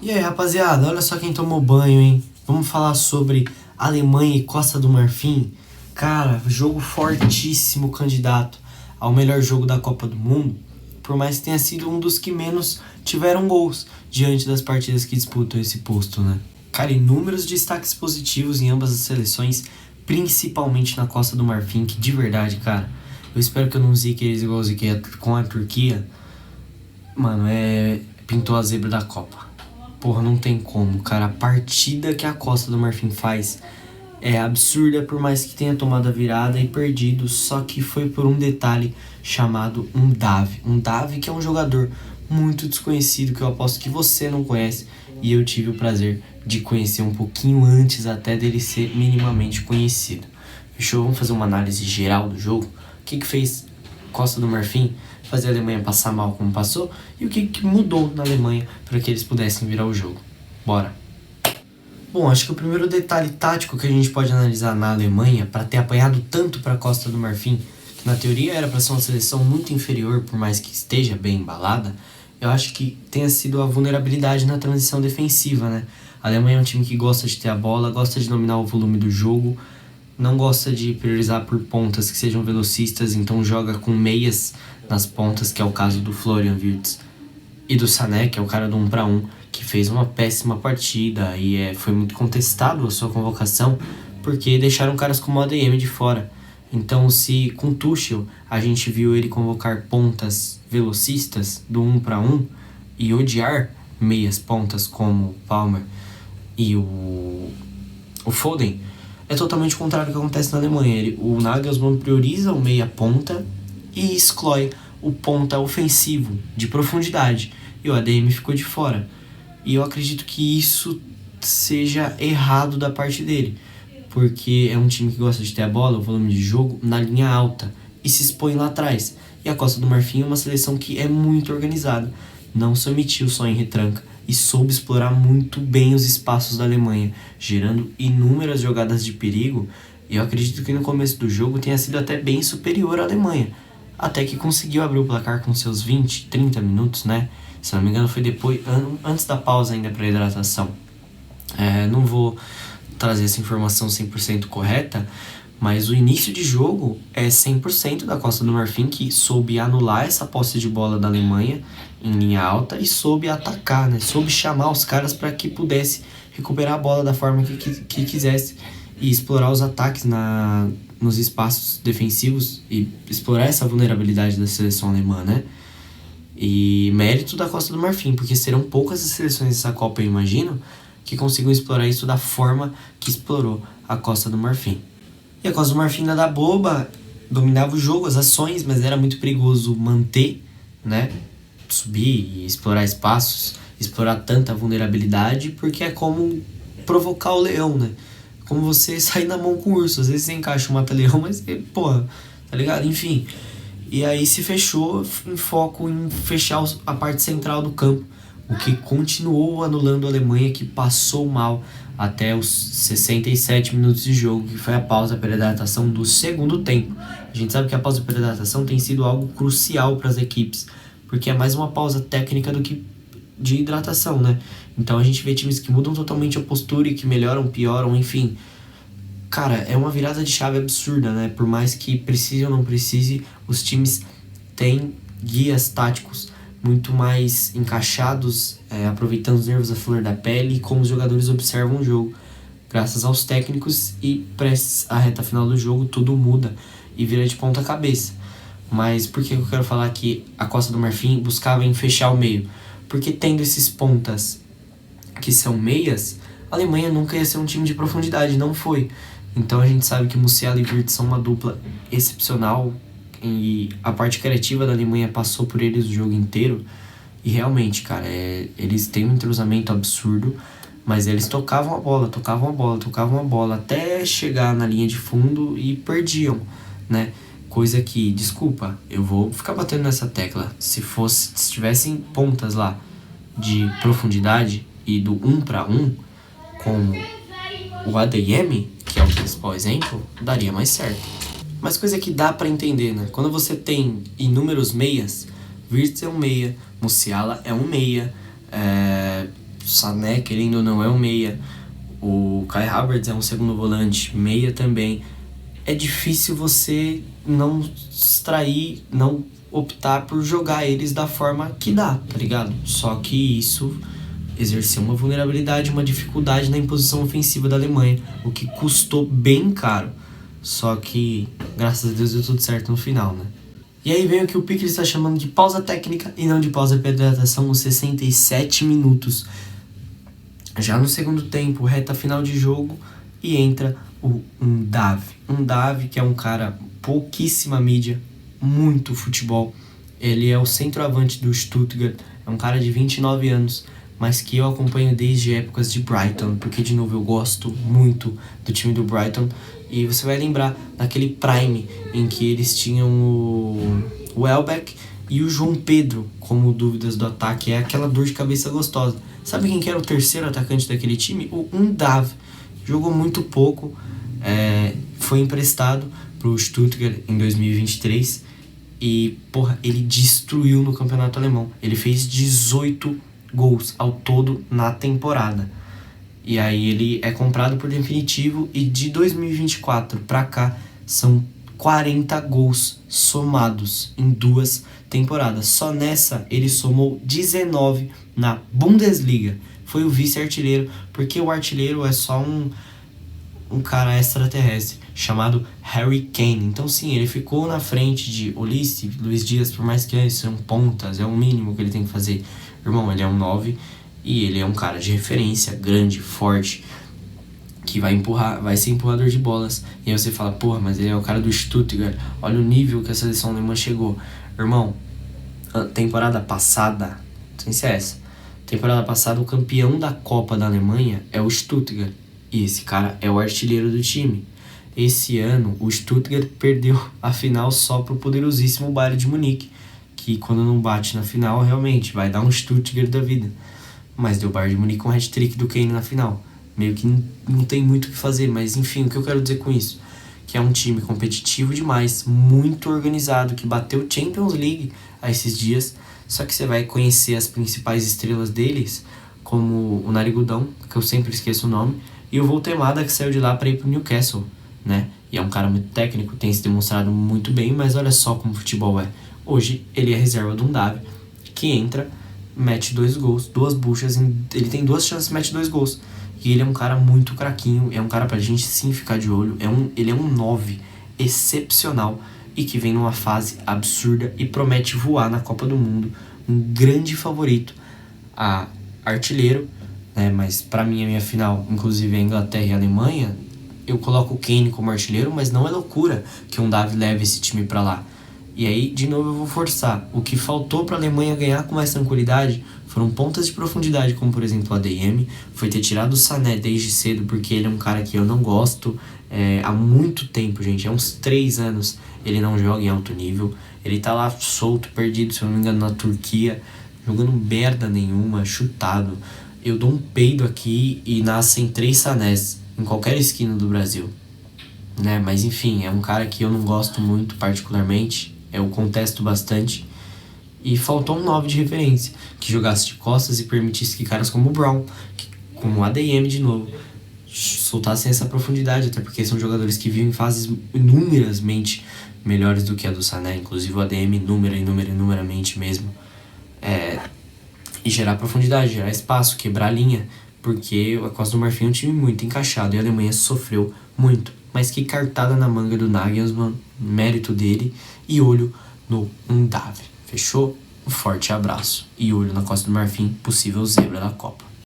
E aí, rapaziada, olha só quem tomou banho, hein? Vamos falar sobre Alemanha e Costa do Marfim? Cara, jogo fortíssimo, candidato ao melhor jogo da Copa do Mundo, por mais que tenha sido um dos que menos tiveram gols diante das partidas que disputam esse posto, né? Cara, inúmeros destaques positivos em ambas as seleções, principalmente na Costa do Marfim, que de verdade, cara, eu espero que eu não zique eles igual eu ziquei com a Turquia. Mano, pintou a zebra da Copa. Porra, não tem como, cara. A partida que a Costa do Marfim faz é absurda, por mais que tenha tomado a virada e perdido, só que foi por um detalhe chamado Undav. Undav, que é um jogador muito desconhecido, que eu aposto que você não conhece, e eu tive o prazer de conhecer um pouquinho antes até dele ser minimamente conhecido. Fechou? Vamos fazer uma análise geral do jogo. O que fez Costa do Marfim fazer a Alemanha passar mal como passou, e o que mudou na Alemanha para que eles pudessem virar o jogo. Bora! Bom, acho que o primeiro detalhe tático que a gente pode analisar na Alemanha, para ter apanhado tanto para a Costa do Marfim, que na teoria era para ser uma seleção muito inferior, por mais que esteja bem embalada, eu acho que tenha sido a vulnerabilidade na transição defensiva, né? A Alemanha é um time que gosta de ter a bola, gosta de dominar o volume do jogo, não gosta de priorizar por pontas que sejam velocistas, então joga com meias nas pontas, que é o caso do Florian Wirtz e do Sané, que é o cara do 1 para 1, que fez uma péssima partida e foi muito contestado a sua convocação, porque deixaram caras como o ADM de fora. Então, se com Tuchel a gente viu ele convocar pontas velocistas do 1 para 1 e odiar meias pontas como o Palmer e o Foden, é totalmente o contrário do que acontece na Alemanha. O Nagelsmann prioriza o meia ponta e exclui o ponta ofensivo de profundidade, e o ADM ficou de fora. E eu acredito que isso seja errado da parte dele, porque é um time que gosta de ter a bola, o volume de jogo, na linha alta e se expõe lá atrás. E a Costa do Marfim é uma seleção que é muito organizada, não se omitiu só em retranca e soube explorar muito bem os espaços da Alemanha, gerando inúmeras jogadas de perigo. E eu acredito que no começo do jogo tenha sido até bem superior à Alemanha, até que conseguiu abrir o placar com seus 20, 30 minutos, né? Se não me engano foi depois, antes da pausa ainda para hidratação. Não vou trazer essa informação 100% correta, mas o início de jogo é 100% da Costa do Marfim, que soube anular essa posse de bola da Alemanha em linha alta e soube atacar, né? Soube chamar os caras para que pudesse recuperar a bola da forma que quisesse e explorar os ataques nos espaços defensivos e explorar essa vulnerabilidade da seleção alemã, né? E mérito da Costa do Marfim, porque serão poucas as seleções dessa Copa, eu imagino, que consigam explorar isso da forma que explorou a Costa do Marfim. E a Costa do Marfim nada boba, dominava o jogo, as ações, mas era muito perigoso manter, né? Subir e explorar espaços, explorar tanta vulnerabilidade, porque é como provocar o leão, né? Como você sair na mão com o urso. Às vezes você encaixa um mata-leão, mas, porra, tá ligado? Enfim. E aí se fechou em foco em fechar a parte central do campo, o que continuou anulando a Alemanha, que passou mal até os 67 minutos de jogo, que foi a pausa para hidratação do segundo tempo. A gente sabe que a pausa para hidratação tem sido algo crucial para as equipes, porque é mais uma pausa técnica do que de hidratação, né? Então a gente vê times que mudam totalmente a postura e que melhoram, pioram, enfim. Cara, é uma virada de chave absurda, né? Por mais que precise ou não precise, os times têm guias táticos muito mais encaixados, aproveitando os nervos à flor da pele e como os jogadores observam o jogo. Graças aos técnicos e prestes à reta final do jogo, tudo muda e vira de ponta cabeça. Mas por que eu quero falar que a Costa do Marfim buscava em fechar o meio? Porque tendo esses pontas que são meias, a Alemanha nunca ia ser um time de profundidade, não foi. Então a gente sabe que Musiala e Wirtz são uma dupla excepcional e a parte criativa da Alemanha passou por eles o jogo inteiro. E realmente, cara, eles têm um entrosamento absurdo, mas eles tocavam a bola, até chegar na linha de fundo e perdiam, né? Coisa que, desculpa, eu vou ficar batendo nessa tecla. Se tivessem pontas lá de profundidade e do 1 para 1, como o ADM, que é o principal exemplo, daria mais certo. Mas coisa que dá pra entender, né? Quando você tem inúmeros meias, Wirtz é um meia, Musiala é um meia, Sané, querendo ou não, é um meia. O Kai Havertz é um segundo volante, meia também. É difícil você não extrair, não optar por jogar eles da forma que dá, tá ligado? Só que isso exerceu uma vulnerabilidade, uma dificuldade na imposição ofensiva da Alemanha, o que custou bem caro. Só que, graças a Deus, deu tudo certo no final, né? E aí vem o que o Piquet está chamando de pausa técnica e não de pausa de hidratação, os 67 minutos. Já no segundo tempo, reta final de jogo, e entra o Undav. Undav, que é um cara pouquíssima mídia, muito futebol. Ele é o centroavante do Stuttgart, é um cara de 29 anos, mas que eu acompanho desde épocas de Brighton, porque, de novo, eu gosto muito do time do Brighton. E você vai lembrar daquele Prime em que eles tinham o Welbeck e o João Pedro como dúvidas do ataque. É aquela dor de cabeça gostosa. Sabe quem que era o terceiro atacante daquele time? O Undav. Jogou muito pouco, foi emprestado pro Stuttgart em 2023 e, porra, ele destruiu no campeonato alemão. Ele fez 18 gols ao todo na temporada. E aí ele é comprado por definitivo e de 2024 pra cá são 40 gols somados em 2 temporadas. Só nessa ele somou 19 na Bundesliga. Foi o vice-artilheiro, porque o artilheiro é só um cara extraterrestre chamado Harry Kane. Então sim, ele ficou na frente de Olise, Luiz Dias, por mais que são pontas, é o mínimo que ele tem que fazer. Irmão, ele é um 9 e ele é um cara de referência, grande, forte, que vai ser empurrador de bolas. E aí você fala, porra, mas ele é o cara do Stuttgart, olha o nível que a seleção alemã chegou. Irmão, temporada passada, não sei se é essa, temporada passada o campeão da Copa da Alemanha é o Stuttgart, e esse cara é o artilheiro do time. Esse ano o Stuttgart perdeu a final só pro poderosíssimo Bayern de Munique, que quando não bate na final realmente vai dar um Stuttgart da vida. Mas deu o Bayern de Munique com um hat-trick do Kane na final. Meio que não tem muito o que fazer, mas enfim, o que eu quero dizer com isso? Que é um time competitivo demais, muito organizado, que bateu Champions League a esses dias. Só que você vai conhecer as principais estrelas deles, como o Narigudão, que eu sempre esqueço o nome, e o Voltemada, que saiu de lá para ir pro Newcastle, né? E é um cara muito técnico, tem se demonstrado muito bem, mas olha só como o futebol é. Hoje ele é reserva de um Undav, que entra, mete 2 gols, 2 buchas, ele tem 2 chances, mete 2 gols. E ele é um cara muito craquinho, é um cara pra gente sim ficar de olho, ele é um 9 excepcional e que vem numa fase absurda e promete voar na Copa do Mundo. Um grande favorito a artilheiro, né? Mas pra mim a minha final, inclusive a Inglaterra e a Alemanha, eu coloco o Kane como artilheiro, mas não é loucura que um Davi leve esse time pra lá. E aí, de novo, eu vou forçar. O que faltou para a Alemanha ganhar com mais tranquilidade foram pontas de profundidade, como por exemplo o ADM. Foi ter tirado o Sané desde cedo, porque ele é um cara que eu não gosto. Há muito tempo, gente. Há uns 3 anos ele não joga em alto nível. Ele tá lá solto, perdido, se eu não me engano, na Turquia, jogando merda nenhuma, chutado. Eu dou um peido aqui e nascem 3 Sanés em qualquer esquina do Brasil, né? Mas enfim, é um cara que eu não gosto muito particularmente. Eu contesto bastante. E faltou um 9 de referência, que jogasse de costas e permitisse que caras como o Brown, como o ADM de novo, soltassem essa profundidade, até porque são jogadores que vivem fases inumeramente melhores do que a do Sané, inclusive o ADM inumeramente mesmo. E gerar profundidade, gerar espaço, quebrar a linha, porque a Costa do Marfim é um time muito encaixado e a Alemanha sofreu muito. Mas que cartada na manga do Nagelsmann, mérito dele, e olho no Undav. Fechou? Um forte abraço e olho na Costa do Marfim, possível zebra da Copa.